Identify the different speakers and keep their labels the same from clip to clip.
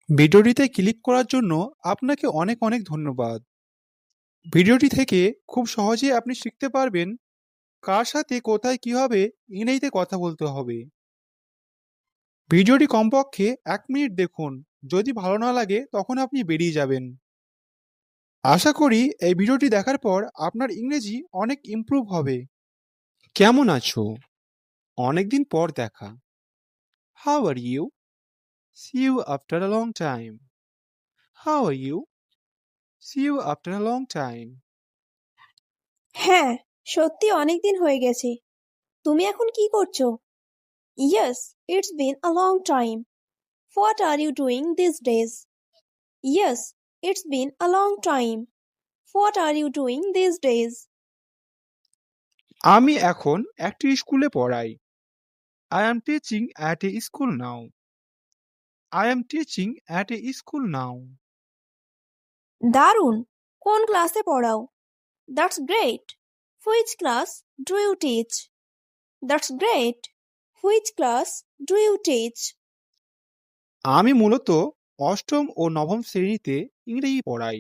Speaker 1: ভিডিওটিতে ক্লিক করার জন্য আপনাকে অনেক অনেক ধন্যবাদ। ভিডিওটি থেকে খুব সহজেই আপনি শিখতে পারবেন কার সাথে কোথায় কিভাবে ইংরেজিতে কথা বলতে হবে। ভিডিওটি কমপক্ষে 1 মিনিট দেখুন। যদি ভালো না লাগে তখন আপনি বেরিয়ে যাবেন। আশা করি এই ভিডিওটি দেখার পর আপনার ইংরেজি অনেক ইমপ্রুভ হবে। কেমন আছো? অনেকদিন পর দেখা। How are you? See you after a long time. How are you? See you after a long time.
Speaker 2: হ্যাঁ, সত্যি অনেকদিন হয়ে গেছে। তুমি এখন কি করছো? Yes, it's been a long time. What are you doing these days? Yes, it's been a long time. What are you doing these days?
Speaker 1: আমি এখন একটি স্কুলে পড়াই। I am teaching at a school now. I am teaching at a school now.
Speaker 2: দারুণ! কোন ক্লাসে পড়াও? That's great. Which class do you teach? That's great. Which class do you teach?
Speaker 1: আমি মূলত অষ্টম ও নবম শ্রেণীতে ইংরেজি পড়াই।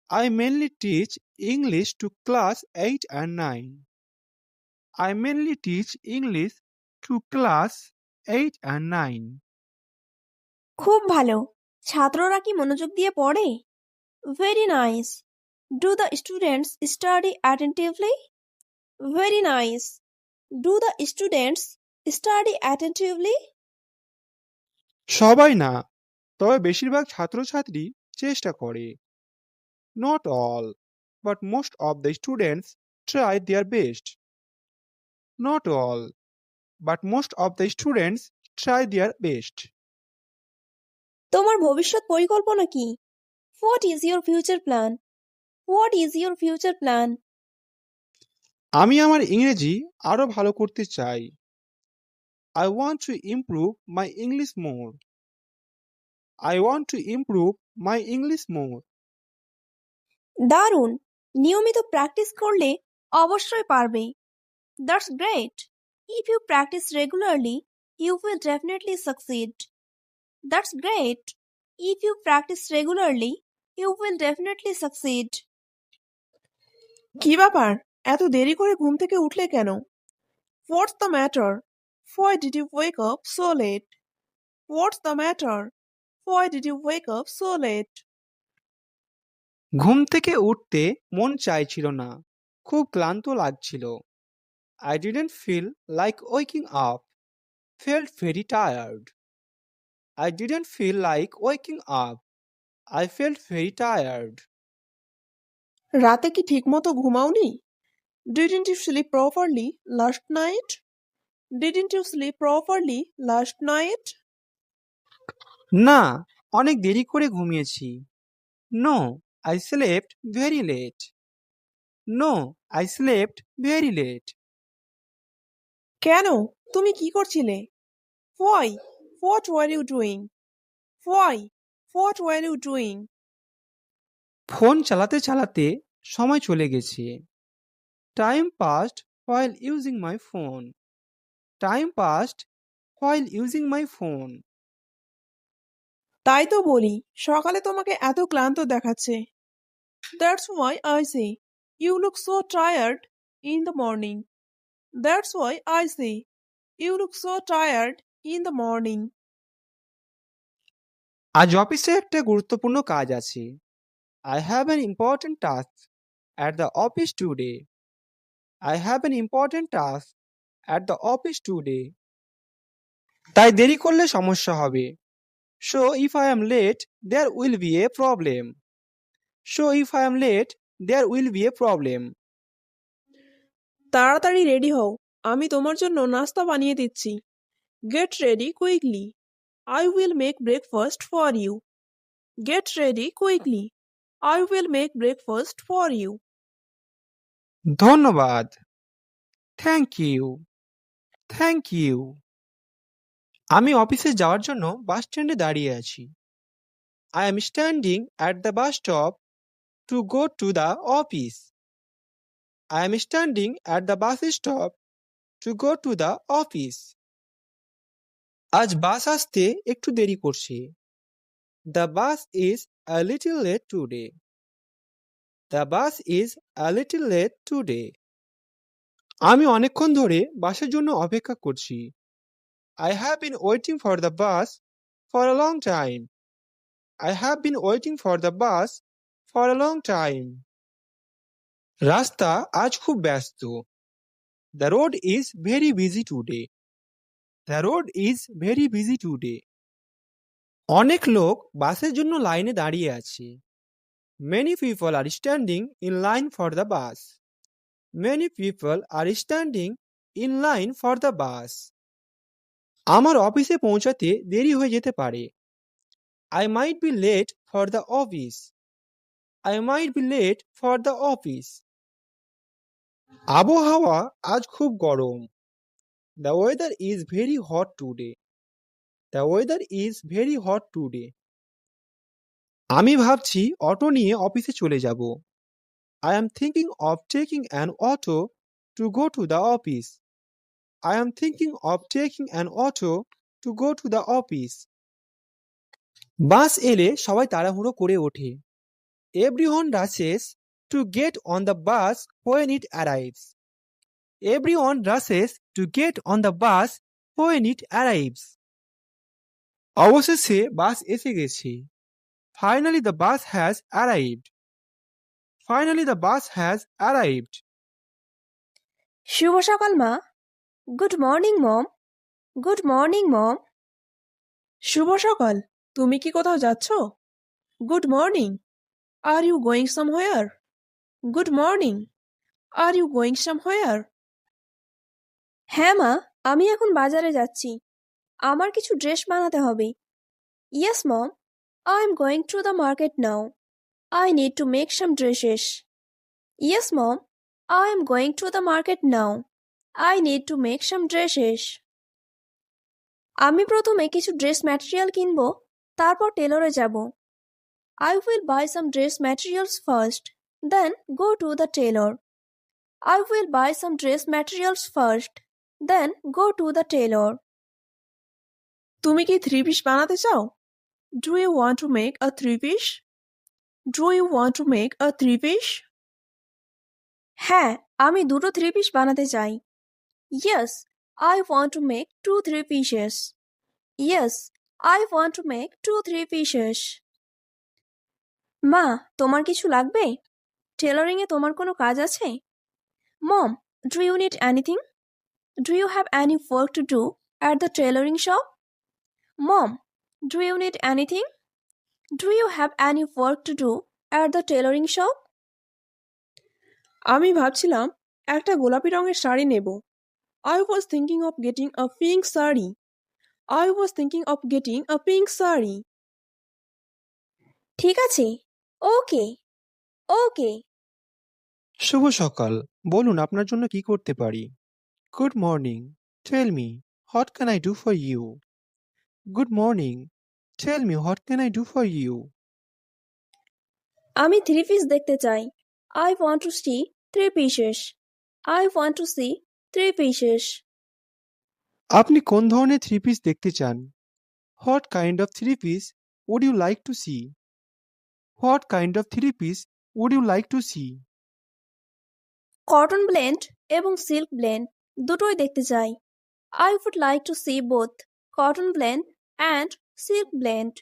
Speaker 1: I mainly teach English to class 8 and 9. I mainly teach English to class 8 and 9.
Speaker 2: খুব ভালো। ছাত্ররা কি মনোযোগ দিয়ে পড়ে? Very nice. Do the students study attentively? Very nice. Do the students study attentively?
Speaker 1: সবাই না, তবে বেশিরভাগ ছাত্রছাত্রী চেষ্টা করে। Not all, but most of the students try their best. Not all, but most of the students try their best.
Speaker 2: তোমার ভবিষ্যৎ পরিকল্পনা কি? What is your future plan? What is your future plan?
Speaker 1: আমি আমার ইংরেজি আরো ভালো করতে চাই। I want to improve my English more. I want to improve my English more.
Speaker 2: দারুণ! নিয়মিত প্র্যাকটিস করলে অবশ্যই পারবে। That's great. If you practice regularly, you will definitely succeed. That's great. If you practice regularly, you will definitely succeed.
Speaker 3: কি ব্যাপার? এত দেরি করে ঘুম থেকে উঠলে কেন? What's the matter? Why did you wake up so late? What's the matter? Why did you wake up so late?
Speaker 1: ঘুম থেকে উঠতে মন চাইছিল না, খুব ক্লান্ত লাগছিল। I didn't feel like waking up. Felt very tired. I didn't feel like waking up. I felt very tired.
Speaker 3: রাতে কি ঠিকমতো ঘুমাওনি? Didn't you sleep properly last night? Didn't you sleep properly last night?
Speaker 1: না, অনেক দেরি করে ঘুমিয়েছি। No, I slept very late. No, I slept very late.
Speaker 3: কেন? তুমি কি করছিলে? Why? What were you doing? Why? What were you doing?
Speaker 1: Phone চালাতে চালাতে সময় চলে গেছে। Time passed while using my phone. Time passed while using my phone.
Speaker 3: তাই তো বলি, সকালে তোমাকে এত ক্লান্ত দেখাচ্ছে। That's why I say, you look so tired in the morning. That's why I say, you look so tired in the morning.
Speaker 1: আজ অফিসে একটা গুরুত্বপূর্ণ কাজ আছে। I have an important task at the office today. I have an important task at the office today. তাই দেরি করলে সমস্যা হবে। So if I am late, there will be a problem. So if I am late, there will be a problem.
Speaker 3: তাড়াতাড়ি ready হও, আমি তোমার জন্য নাস্তা বানিয়ে দিচ্ছি। Get ready quickly. I will make breakfast for you. Get ready quickly. I will make breakfast for you.
Speaker 1: ধন্যবাদ। Thank you. Thank you. আমি অফিসে যাওয়ার জন্য বাস স্ট্যান্ডে দাঁড়িয়ে আছি। I am standing at the bus stop to go to the office. I am standing at the bus stop to go to the office. আজ বাস আসতে একটু দেরি করছে।
Speaker 4: The bus is a little late today. The bus is a little late today.
Speaker 1: আমি অনেকক্ষণ ধরে বাসের জন্য অপেক্ষা করছি।
Speaker 4: I have been waiting for the bus for a long time. I have been waiting for the bus for a long time.
Speaker 1: রাস্তা আজ খুব ব্যস্ত।
Speaker 4: The road is very busy today. The road is very busy today.
Speaker 1: অনেক লোক বাসের জন্য লাইনে দাঁড়িয়ে আছে।
Speaker 4: Many people are standing in line for the bus. Many people are standing in line for the bus.
Speaker 1: আমার অফিসে পৌঁছাতে দেরি হয়ে যেতে পারে।
Speaker 4: I might be late for the office. I might be late for the office.
Speaker 1: আবহাওয়া আজ খুব গরম।
Speaker 4: The weather is very hot today. The weather is very hot today.
Speaker 1: আমি ভাবছি অটো নিয়ে অফিসে চলে যাব।
Speaker 4: I am thinking of taking an auto to go to the office. I am thinking of taking an auto to go to the office.
Speaker 1: বাস এলে সবাই তাড়াহুড়ো করে ওঠে।
Speaker 4: Everyone rushes to get on the bus when it arrives. Everyone rushes to get on the bus when it arrives.
Speaker 1: অবশেষে বাস এসে গেছে।
Speaker 4: Finally, the bus has arrived. Finally, the bus has arrived.
Speaker 2: শুভ সকাল মা। Good morning mom. Good morning mom.
Speaker 3: শুভ সকাল, তুমি কি কোথাও যাচ্ছ? Good morning, are you going somewhere? Good morning, are you going somewhere?
Speaker 2: হ্যাঁ মা, আমি এখন বাজারে যাচ্ছি। আমার কিছু ড্রেস বানাতে হবে। Yes mom, I am going to the market now. I need to make some dresses. Yes mom, I am going to the market now. I need to make some dresses. আমি প্রথমে কিছু dress material কিনবো, তারপর টেলরে যাব। I will buy some dress materials first, then go to the tailor. I will buy some dress materials first, then go to the tailor.
Speaker 3: তুমি কি three piece বানাতে চাও? Do you want to make a three piece? Do you want to make a three piece?
Speaker 2: হ্যাঁ, আমি দুটো three piece বানাতে চাই। Yes, I want to make 2 3 pieces. Yes, I want to make 2 3 pieces. মা, তোমার কিছু লাগবে? টেলারিং এ তোমার কোনো কাজ আছে? মম, do you need anything? Do you have any work to do at the tailoring shop? Mom, do you need anything? Do you have any work to do at the tailoring shop?
Speaker 3: আমি ভাবছিলাম একটা গোলাপি রঙের শাড়ি নেব। I was thinking of getting a pink saree. I was thinking of getting a pink saree.
Speaker 2: ঠিক আছে। Okay ওকে।
Speaker 1: শুভ সকাল, বলুন আপনার জন্য কি করতে পারি?
Speaker 4: Good morning. Tell me, what can I do for you? Good morning. Tell me, what can I do for you?
Speaker 2: আমি 3 পিস দেখতে চাই। I want to see 3 pieces. I want to see 3 pieces.
Speaker 1: আপনি কোন ধরনের three piece দেখতে চান?
Speaker 4: What kind of three piece would you like to see? What kind of three piece would you like to see?
Speaker 2: Cotton blend এবং silk blend দুটোই দেখতে চাই। I would like to see both cotton blend and silk blend.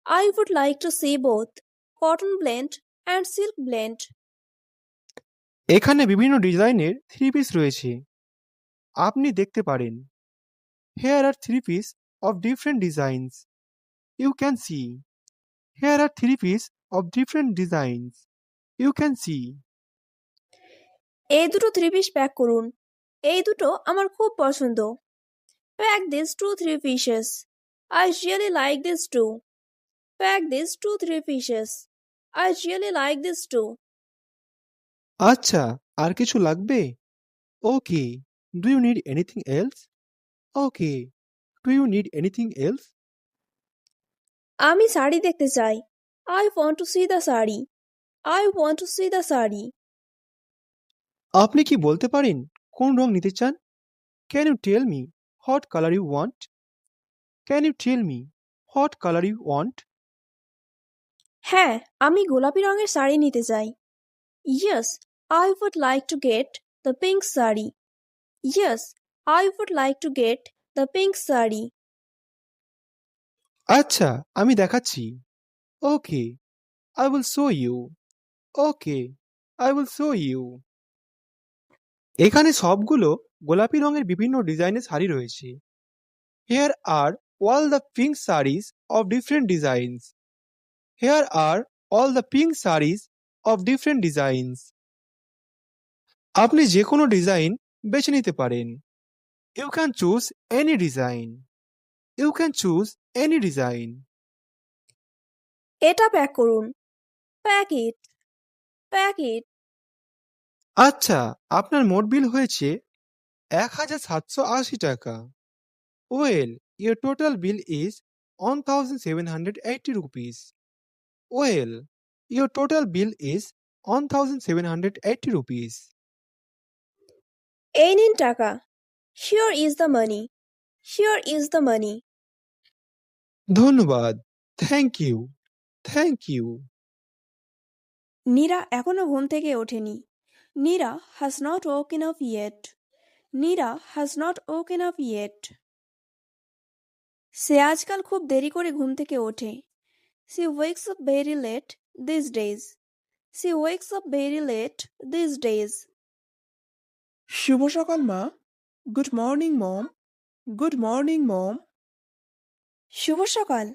Speaker 2: I would like to see both cotton blend and silk blend.
Speaker 1: এখানে বিভিন্ন ডিজাইনের three piece রয়েছে,
Speaker 4: আপনি দেখতে পারেন। Here are three piece of different designs. You can see. Here are three piece of different designs. You can see.
Speaker 2: এই দুটো 3 piece pack করুন। এই দুটো আমার খুব পছন্দ। Pack these 2 3 pieces. I really like these two. Pack these 2 3 pieces. I really like these two.
Speaker 4: আচ্ছা, আর কিছু লাগবে? Okay. Do you need anything else? Okay. Do you need anything else?
Speaker 2: আমি শাড়ি দেখতে চাই। I want to see the saree. I want to see the saree.
Speaker 4: আপনি কি বলতে পারেন কোন রং নিতে চান? Can you tell me what color you want? Can you tell me what color you want?
Speaker 2: হ্যাঁ, আমি গোলাপি রঙের শাড়ি নিতে চাই। Yes, I would like to get the pink saree. Yes, I would like to get the pink saree.
Speaker 4: আচ্ছা, আমি দেখাচ্ছি। ওকে, I will show you. Okay, I will show you. এখানে সবগুলো গোলাপি রঙের বিভিন্ন ডিজাইনের শাড়ি রয়েছে। Here are all the pink sarees of different designs. Here are all the pink sarees of different designs. আপনি যে কোনো ডিজাইন বেছে নিতে পারেন। You can choose any design. You can choose any design.
Speaker 2: এটা প্যাক করুন। Pack it. Pack it.
Speaker 4: আচ্ছা, আপনার মোট বিল হয়েছে ১,৭৮০ টাকা। Well, your total bill is 1,780 rupees. Well, your total bill is 1,780 rupees.
Speaker 2: এই নিন টাকা। Here is the money. Here is the money.
Speaker 4: ধন্যবাদ। Thank you. Thank you.
Speaker 2: Nira এখনো ঘুম থেকে ওঠেনি। Nira has not woken up yet. Nira has not woken up yet. সে আজকাল খুব দেরি করে ঘুম থেকে ওঠে। She wakes up very late these days. She wakes up very late these days.
Speaker 3: শুভ সকাল মা। Good morning mom. Good morning mom.
Speaker 2: শুভ সকাল।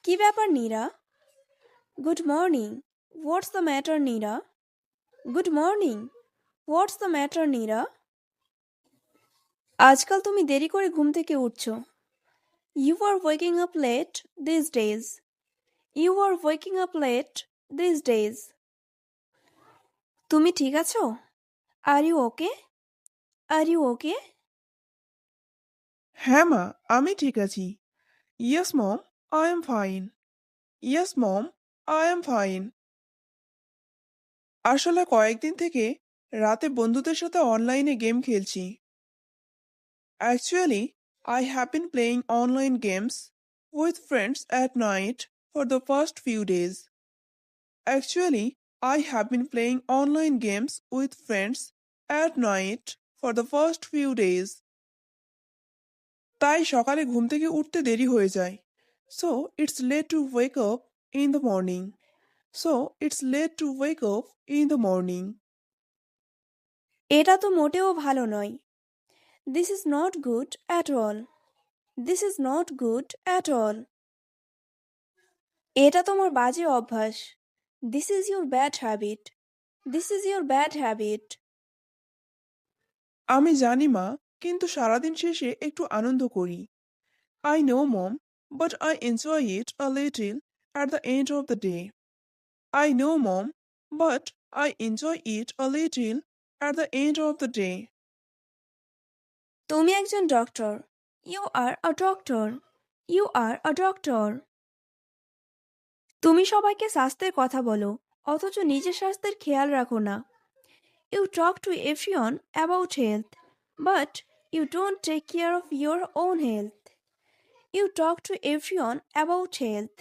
Speaker 2: কি ব্যাপার Neera? Good morning. What's the matter Neera? Good morning. What's the matter Neera? আজকাল তুমি দেরি করে ঘুম থেকে উঠছো। You are waking up late this days. You are waking up late this days. তুমি ঠিক আছো? Are you okay? Are you okay?
Speaker 3: হ্যাঁ মা, আমি ঠিক আছি। Yes mom, I am fine. Yes mom, I am fine. আসলে কয়েকদিন থেকে রাতে বন্ধুদের সাথে অনলাইনে গেম খেলছি। Actually, I have been playing online games with friends at night for the first few days. Actually, I have been playing online games with friends at night for the first few days. তাই সকালে ঘুম থেকে উঠতে দেরি হয়ে যায়। So it's late to wake up in the morning. So it's late to wake up in the morning.
Speaker 2: এটা তো মোটেও ভালো নয়। This is not good at all. This is not good at all. এটা তোমার বাজে অভ্যাস। This is your bad habit. This is your bad habit.
Speaker 3: আমি জানি মা, কিন্তু সারাদিন শেষে একটু আনন্দ করি। I know mom, but I enjoy it a little at the end of the day. I know mom, but I enjoy it a little at the end of the day.
Speaker 2: তুমি একজন doctor. You are a doctor. You are a doctor. তুমি সবাইকে স্বাস্থ্যের কথা বলো, অথচ নিজের স্বাস্থ্যের খেয়াল রাখো না। You talk to everyone about health, but you don't take care of your own health. You talk to everyone about health,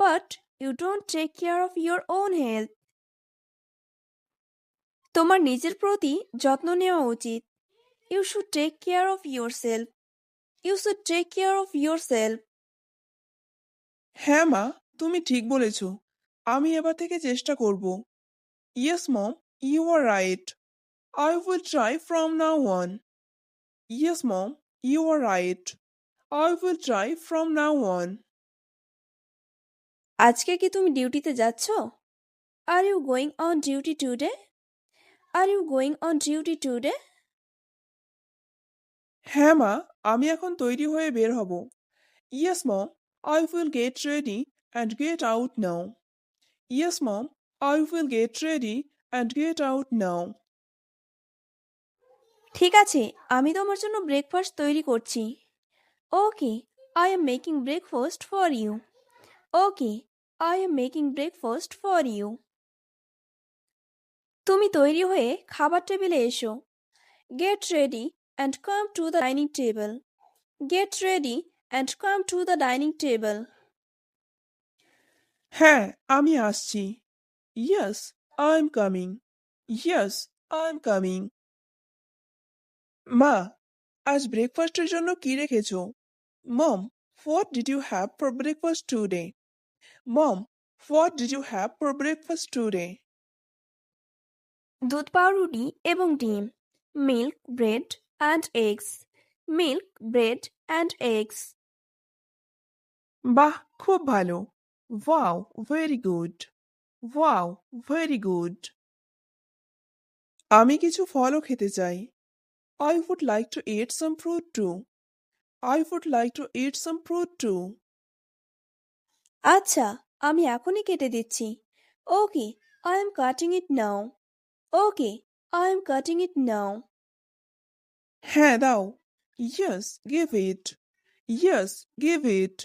Speaker 2: but you don't take care of your own health. তোমার নিজের প্রতি যত্ন নেওয়া উচিত। You should take care of yourself. You should take care of yourself.
Speaker 3: হ্যাঁ মা, তুমি ঠিক বলেছ। আমি এবার থেকে চেষ্টা করব। Yes mom, you are right. I will try from now on. Yes mom, you are right. I will try from now on.
Speaker 2: আজকে কি তুমি ডিউটিতে যাচ্ছ? Are you going on duty today? Are you going on duty today?
Speaker 3: হ্যাঁ মা, আমি এখন তৈরি হয়ে বের হব। Yes mom, I will get ready and get out now. Yes mom, I will get ready and get out now.
Speaker 2: ঠিক আছে, আমি তোমার জন্য ব্রেকফাস্ট তৈরি করছি। Okay, I am making breakfast for you. Okay, I am making breakfast for you. তুমি তৈরি হয়ে খাবার টেবিলে এসো। Get ready and come to the dining table. Get ready and come to the dining table.
Speaker 3: হ্যাঁ, আমি আসছি। Yes, I'm coming. Yes, I'm coming. মা, আজ ব্রেকফাস্টের জন্য কি রেখেছো? মম, what did you have for breakfast today? Mom, what did you have for breakfast today?
Speaker 2: দুধ পাউরুটি এবং ডিম, milk, bread and eggs, milk, bread and eggs.
Speaker 3: বাহ, খুব ভালো। Wow, very good. Wow, very good. আমি কিছু ফলও খেতে চাই। I would like to eat some fruit too. I would like to eat some fruit too.
Speaker 2: আচ্ছা, আমি এখনই কেটে দিচ্ছি। Okay, I am cutting it now. Okay, I am cutting it now.
Speaker 3: হ্যাঁ, দাও। Yes, give it. Yes, give it.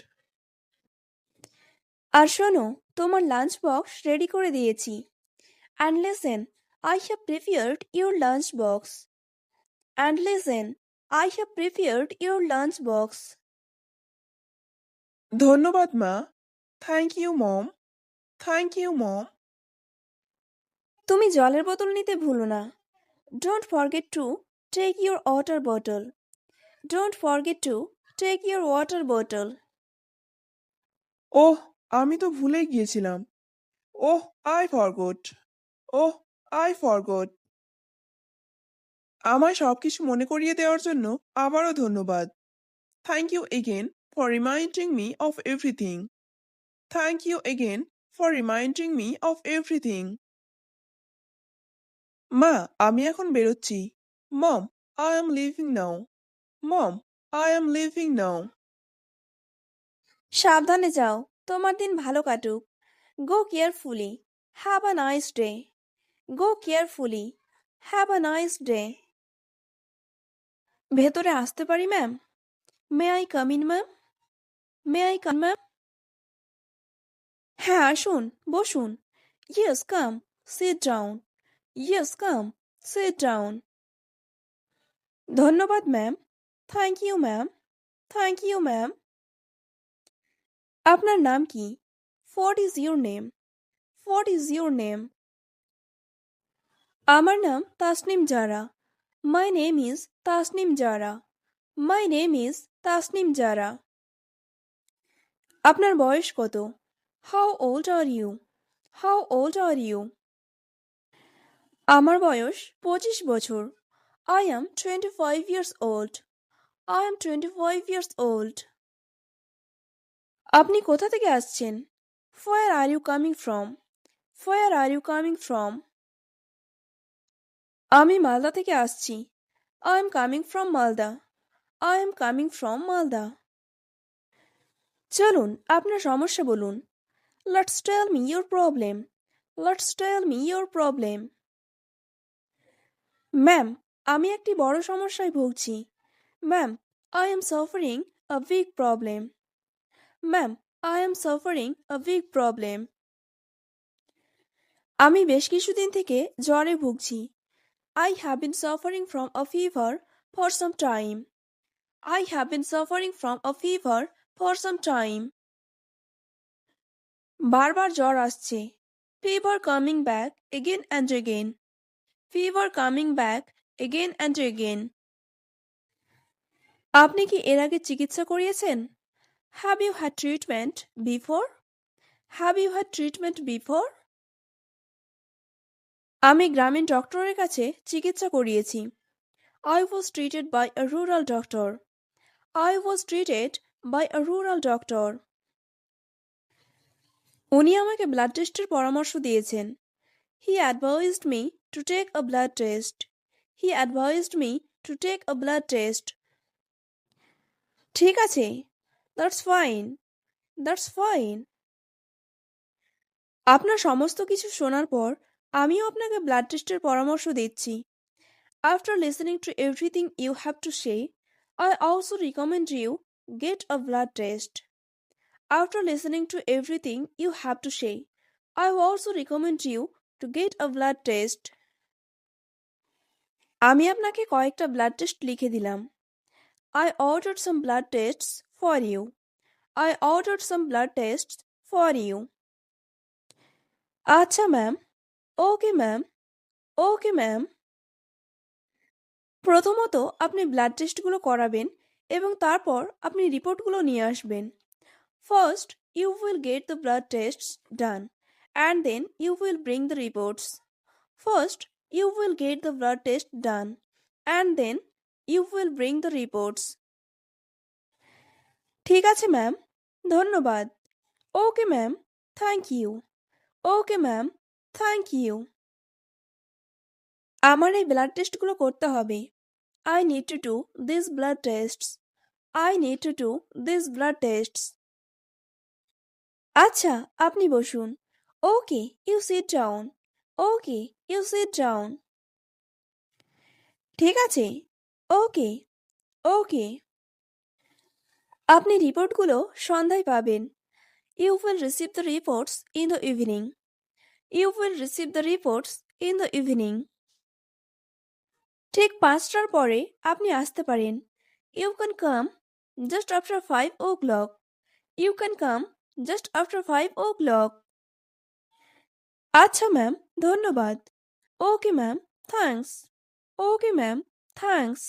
Speaker 2: আর শোনো, তোমার lunch box ready করে দিয়েছি। And listen, I have prepared your lunch box. And listen, I have prepared your lunch box.
Speaker 3: ধন্যবাদ মা। Thank you mom. Thank you mom.
Speaker 2: তুমি জলের বোতল নিতে ভুলো না। Don't forget to take your water bottle. Don't forget to take your water bottle.
Speaker 3: ওহ, আমি তো ভুলেই গিয়েছিলাম। Oh, I forgot. Oh, I forgot. আমায় সবকিছু মনে করিয়ে দেওয়ার জন্য আবারও ধন্যবাদ। Thank you again for reminding me of everything. Thank you again for reminding me of everything. মা, আমি এখন বেরোচ্ছি। Mom, I am leaving now. Mom, I am leaving now.
Speaker 2: সাবধানে যাও, তোমার দিন ভালো কাটুক। Go carefully, have a nice day. Go carefully, have a nice day. ভেতরে আসতে পারি ma'am? May I come in ma'am? May I come ma'am? হ্যাঁ, আসুন, বসুন। Yes come, sit down. Yes come, sit down. ধন্যবাদ ma'am. Thank you ma'am. Thank you ma'am. আপনার নাম কি? What is your name? What is your name? আমার নাম Tasnim Zara. My name is Tasnim Zara. My name is Tasnim Zara. আপনার বয়স কত? How old are you? How old are you? আমার বয়স 25 বছর। I am 25 years old. I am 25 years old. আপনি কোথা থেকে আসছেন? Where are you coming from? Where are you coming from? আমি মালদা থেকে আসছি। I am coming from Malda. I am coming from Malda. চলুন, আপনার সমস্যা বলুন। Let's tell me your problem. Let's tell me your problem. Ma'am, আমি একটি বড় সমস্যায় ভুগছি। Ma'am, I am suffering a big problem. Ma'am, I am suffering a big problem. আমি বেশ কিছুদিন থেকে জ্বরে ভুগছি। I have been suffering from a fever for some time. I have been suffering from a fever for some time. বারবার জ্বর আসছে। Fever coming back again and again. Fever coming back again and again. আপনি কি এর আগে চিকিৎসা করিয়েছেন? Have you had treatment before? Have you had treatment before? আমি গ্রামীণ ডক্টরের কাছে চিকিৎসা করিয়েছি। I was treated by a rural doctor. I was treated by a rural doctor. উনি আমাকে ব্লাড টেস্টের পরামর্শ দিয়েছেন। He advised me to take a blood test. He advised me to take a blood test. ঠিক আছে। That's fine. That's fine. আপনার সমস্ত কিছু শোনার পর আমিও আপনাকে ব্লাড টেস্টের পরামর্শ দিচ্ছি। After listening to everything you have to say, I also recommend you get a blood test. After listening to everything you have to say, I also recommend you to get a blood test. আমি আপনাকে কয়েকটা blood test লিখে দিলাম। I ordered some blood tests for you. I ordered some blood tests for you. আচ্ছা ma'am. Okay ma'am. Okay ma'am. প্রথমত আপনি blood টেস্টগুলো করাবেন এবং তারপর আপনি রিপোর্টগুলো নিয়ে আসবেন। First you will get the blood tests done and then you will bring the reports. First you will get the blood test done and then you will bring the reports. ঠিক আছে ম্যাম, ধন্যবাদ। Okay ma'am, thank you. Okay ma'am, thank you. আমার এই blood টেস্টগুলো করতে হবে। I need to do this blood tests. I need to do this blood tests. আচ্ছা, আপনি বসুন। ওকে, you sit down. Okay, you sit down. ঠিক আছে। ওকে। ওকে। আপনি রিপোর্টগুলো সন্ধ্যায় পাবেন। You will receive the reports in the evening. You will receive the reports in the evening. ঠিক 5টার পরে আপনি আসতে পারেন। You can come just after 5 o'clock. You can come just after 5 o'clock. আচ্ছা ম্যাম, ধন্যবাদ। Okay ma'am, thanks. Okay ma'am, thanks.